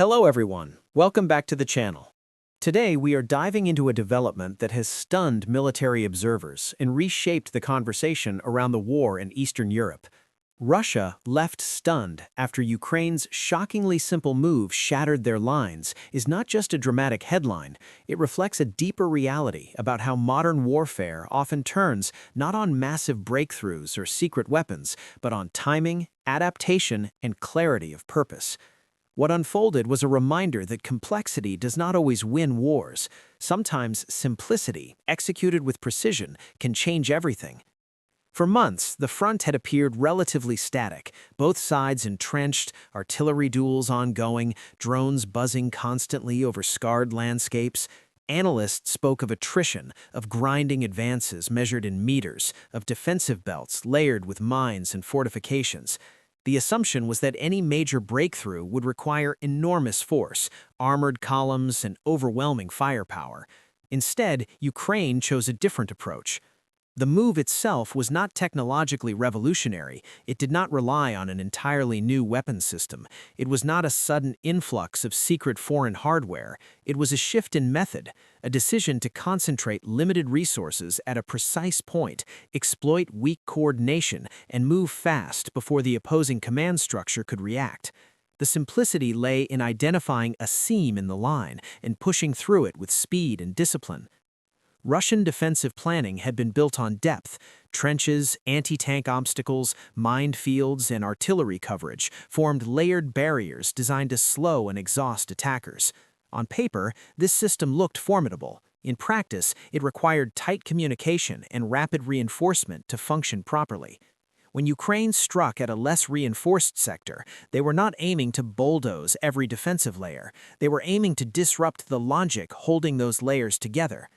Hello everyone, welcome back to the channel. Today we are diving into a development that has stunned military observers and reshaped the conversation around the war in Eastern Europe. Russia left stunned after Ukraine's shockingly simple move shattered their lines is not just a dramatic headline, it reflects a deeper reality about how modern warfare often turns not on massive breakthroughs or secret weapons, but on timing, adaptation, and clarity of purpose. What unfolded was a reminder that complexity does not always win wars. Sometimes simplicity, executed with precision, can change everything. For months, the front had appeared relatively static, both sides entrenched, artillery duels ongoing, drones buzzing constantly over scarred landscapes. Analysts spoke of attrition, of grinding advances measured in meters, of defensive belts layered with mines and fortifications. The assumption was that any major breakthrough would require enormous force, armored columns, and overwhelming firepower. Instead, Ukraine chose a different approach. The move itself was not technologically revolutionary. It did not rely on an entirely new weapon system. It was not a sudden influx of secret foreign hardware. It was a shift in method, a decision to concentrate limited resources at a precise point, exploit weak coordination, and move fast before the opposing command structure could react. The simplicity lay in identifying a seam in the line and pushing through it with speed and discipline. Russian defensive planning had been built on depth. Trenches, anti-tank obstacles, minefields, and artillery coverage formed layered barriers designed to slow and exhaust attackers. On paper, this system looked formidable. In practice, it required tight communication and rapid reinforcement to function properly. When Ukraine struck at a less reinforced sector, they were not aiming to bulldoze every defensive layer. They were aiming to disrupt the logic holding those layers together.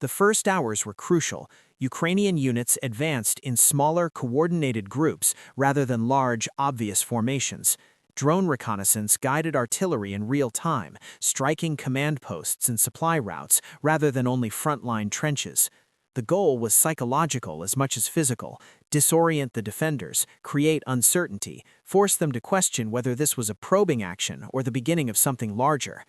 The first hours were crucial. Ukrainian units advanced in smaller, coordinated groups rather than large, obvious formations. Drone reconnaissance guided artillery in real time, striking command posts and supply routes rather than only frontline trenches. The goal was psychological as much as physical: disorient the defenders, create uncertainty, force them to question whether this was a probing action or the beginning of something larger.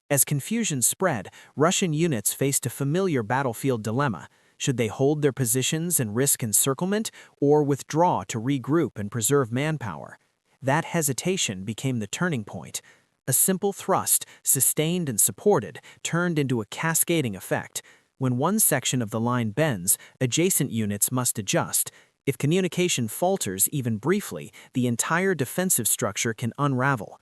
As confusion spread, Russian units faced a familiar battlefield dilemma. Should they hold their positions and risk encirclement, or withdraw to regroup and preserve manpower? That hesitation became the turning point. A simple thrust, sustained and supported, turned into a cascading effect. When one section of the line bends, adjacent units must adjust. If communication falters even briefly, the entire defensive structure can unravel.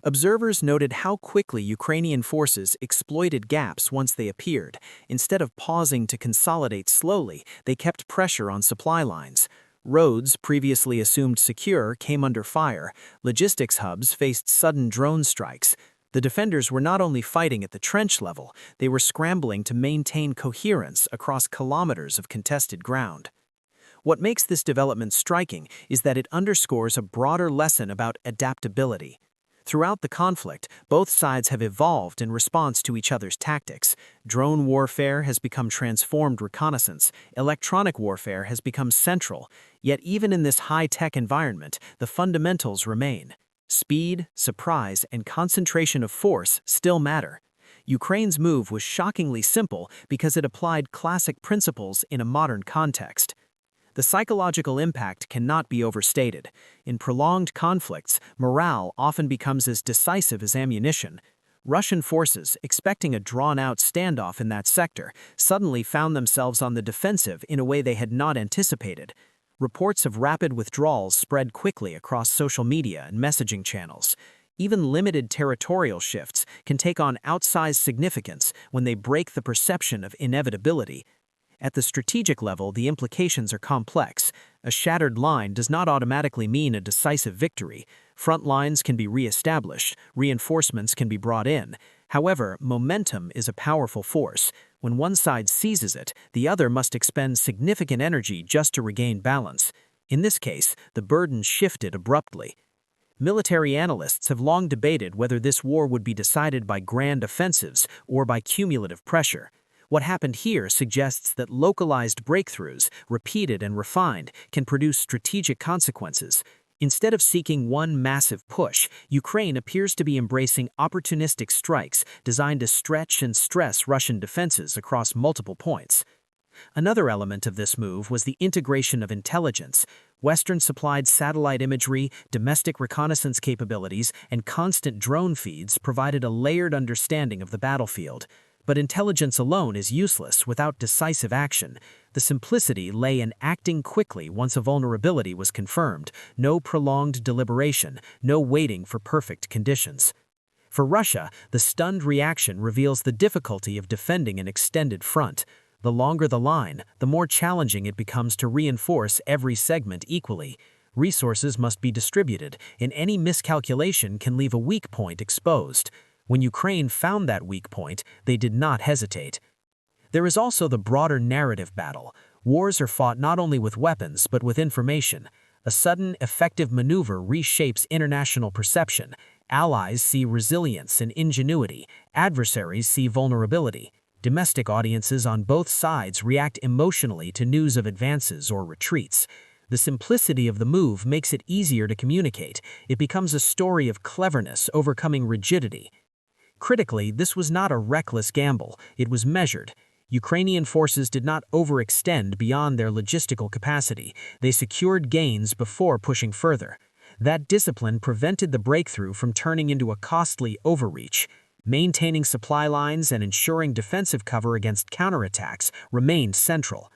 Observers noted how quickly Ukrainian forces exploited gaps once they appeared. Instead of pausing to consolidate slowly, they kept pressure on supply lines. Roads, previously assumed secure, came under fire. Logistics hubs faced sudden drone strikes. The defenders were not only fighting at the trench level, they were scrambling to maintain coherence across kilometers of contested ground. What makes this development striking is that it underscores a broader lesson about adaptability. Throughout the conflict, both sides have evolved in response to each other's tactics. Drone warfare has become transformed reconnaissance. Electronic warfare has become central. Yet even in this high-tech environment, the fundamentals remain. Speed, surprise, and concentration of force still matter. Ukraine's move was shockingly simple because it applied classic principles in a modern context. The psychological impact cannot be overstated. In prolonged conflicts, morale often becomes as decisive as ammunition. Russian forces, expecting a drawn-out standoff in that sector, suddenly found themselves on the defensive in a way they had not anticipated. Reports of rapid withdrawals spread quickly across social media and messaging channels. Even limited territorial shifts can take on outsized significance when they break the perception of inevitability. At the strategic level, the implications are complex. A shattered line does not automatically mean a decisive victory. Front lines can be re-established, reinforcements can be brought in. However, momentum is a powerful force. When one side seizes it, the other must expend significant energy just to regain balance. In this case, the burden shifted abruptly. Military analysts have long debated whether this war would be decided by grand offensives or by cumulative pressure. What happened here suggests that localized breakthroughs, repeated and refined, can produce strategic consequences. Instead of seeking one massive push, Ukraine appears to be embracing opportunistic strikes designed to stretch and stress Russian defenses across multiple points. Another element of this move was the integration of intelligence. Western-supplied satellite imagery, domestic reconnaissance capabilities, and constant drone feeds provided a layered understanding of the battlefield. But intelligence alone is useless without decisive action. The simplicity lay in acting quickly once a vulnerability was confirmed, no prolonged deliberation, no waiting for perfect conditions. For Russia, the stunned reaction reveals the difficulty of defending an extended front. The longer the line, the more challenging it becomes to reinforce every segment equally. Resources must be distributed, and any miscalculation can leave a weak point exposed. When Ukraine found that weak point, they did not hesitate. There is also the broader narrative battle. Wars are fought not only with weapons, but with information. A sudden, effective maneuver reshapes international perception. Allies see resilience and ingenuity. Adversaries see vulnerability. Domestic audiences on both sides react emotionally to news of advances or retreats. The simplicity of the move makes it easier to communicate. It becomes a story of cleverness overcoming rigidity. Critically, this was not a reckless gamble. It was measured. Ukrainian forces did not overextend beyond their logistical capacity. They secured gains before pushing further. That discipline prevented the breakthrough from turning into a costly overreach. Maintaining supply lines and ensuring defensive cover against counterattacks remained central.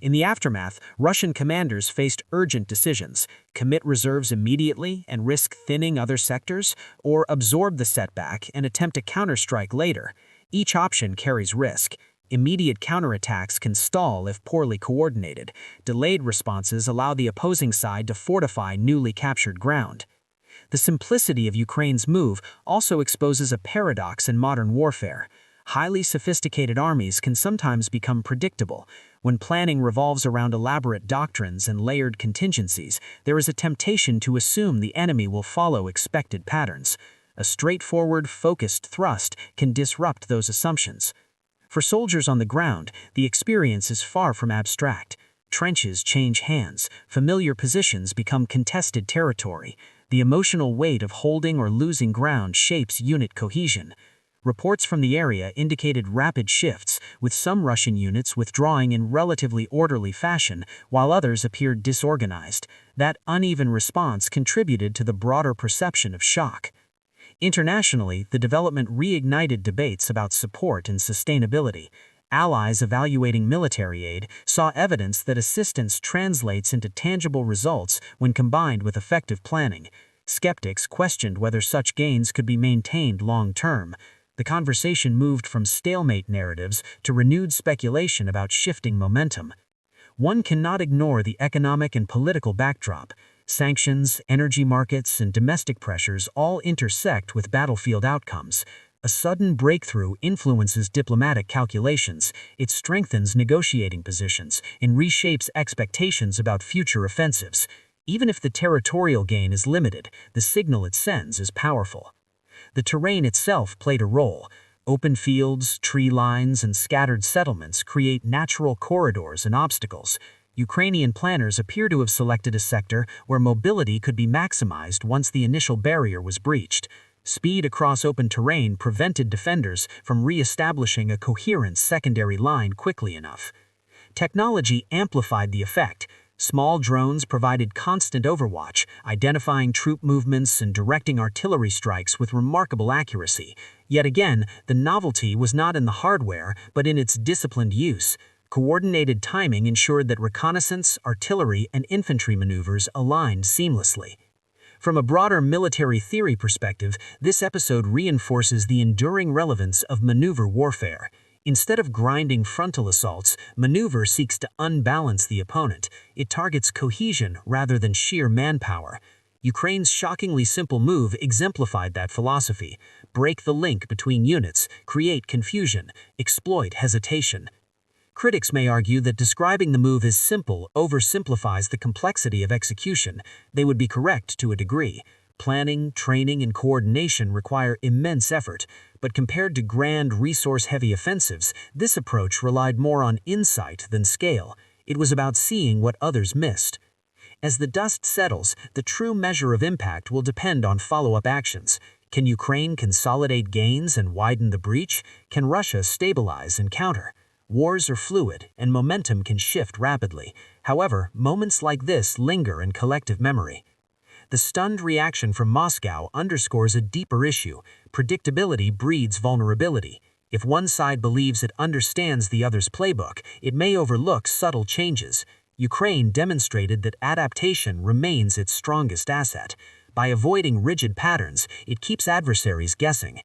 In the aftermath, Russian commanders faced urgent decisions: commit reserves immediately and risk thinning other sectors, or absorb the setback and attempt a counterstrike later. Each option carries risk. Immediate counterattacks can stall if poorly coordinated. Delayed responses allow the opposing side to fortify newly captured ground. The simplicity of Ukraine's move also exposes a paradox in modern warfare. Highly sophisticated armies can sometimes become predictable. When planning revolves around elaborate doctrines and layered contingencies, there is a temptation to assume the enemy will follow expected patterns. A straightforward, focused thrust can disrupt those assumptions. For soldiers on the ground, the experience is far from abstract. Trenches change hands, familiar positions become contested territory. The emotional weight of holding or losing ground shapes unit cohesion. Reports from the area indicated rapid shifts, with some Russian units withdrawing in relatively orderly fashion, while others appeared disorganized. That uneven response contributed to the broader perception of shock. Internationally, the development reignited debates about support and sustainability. Allies evaluating military aid saw evidence that assistance translates into tangible results when combined with effective planning. Skeptics questioned whether such gains could be maintained long-term. The conversation moved from stalemate narratives to renewed speculation about shifting momentum. One cannot ignore the economic and political backdrop. Sanctions, energy markets, and domestic pressures all intersect with battlefield outcomes. A sudden breakthrough influences diplomatic calculations, it strengthens negotiating positions, and reshapes expectations about future offensives. Even if the territorial gain is limited, the signal it sends is powerful. The terrain itself played a role. Open fields, tree lines, and scattered settlements create natural corridors and obstacles. Ukrainian planners appear to have selected a sector where mobility could be maximized once the initial barrier was breached. Speed across open terrain prevented defenders from re-establishing a coherent secondary line quickly enough. Technology amplified the effect. Small drones provided constant overwatch, identifying troop movements and directing artillery strikes with remarkable accuracy. Yet again, the novelty was not in the hardware, but in its disciplined use. Coordinated timing ensured that reconnaissance, artillery, and infantry maneuvers aligned seamlessly. From a broader military theory perspective, this episode reinforces the enduring relevance of maneuver warfare. Instead of grinding frontal assaults, maneuver seeks to unbalance the opponent. It targets cohesion rather than sheer manpower. Ukraine's shockingly simple move exemplified that philosophy. Break the link between units, create confusion, exploit hesitation. Critics may argue that describing the move as simple oversimplifies the complexity of execution. They would be correct to a degree. Planning, training, and coordination require immense effort, but compared to grand, resource-heavy offensives, this approach relied more on insight than scale. It was about seeing what others missed. As the dust settles, the true measure of impact will depend on follow-up actions. Can Ukraine consolidate gains and widen the breach? Can Russia stabilize and counter? Wars are fluid, and momentum can shift rapidly. However, moments like this linger in collective memory. The stunned reaction from Moscow underscores a deeper issue. Predictability breeds vulnerability. If one side believes it understands the other's playbook, it may overlook subtle changes. Ukraine demonstrated that adaptation remains its strongest asset. By avoiding rigid patterns, it keeps adversaries guessing.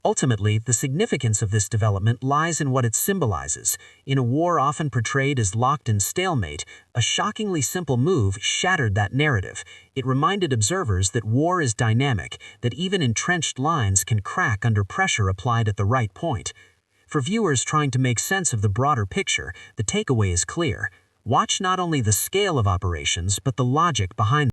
Ultimately, the significance of this development lies in what it symbolizes. In a war often portrayed as locked in stalemate, a shockingly simple move shattered that narrative. It reminded observers that war is dynamic, that even entrenched lines can crack under pressure applied at the right point. For viewers trying to make sense of the broader picture, the takeaway is clear. Watch not only the scale of operations, but the logic behind them.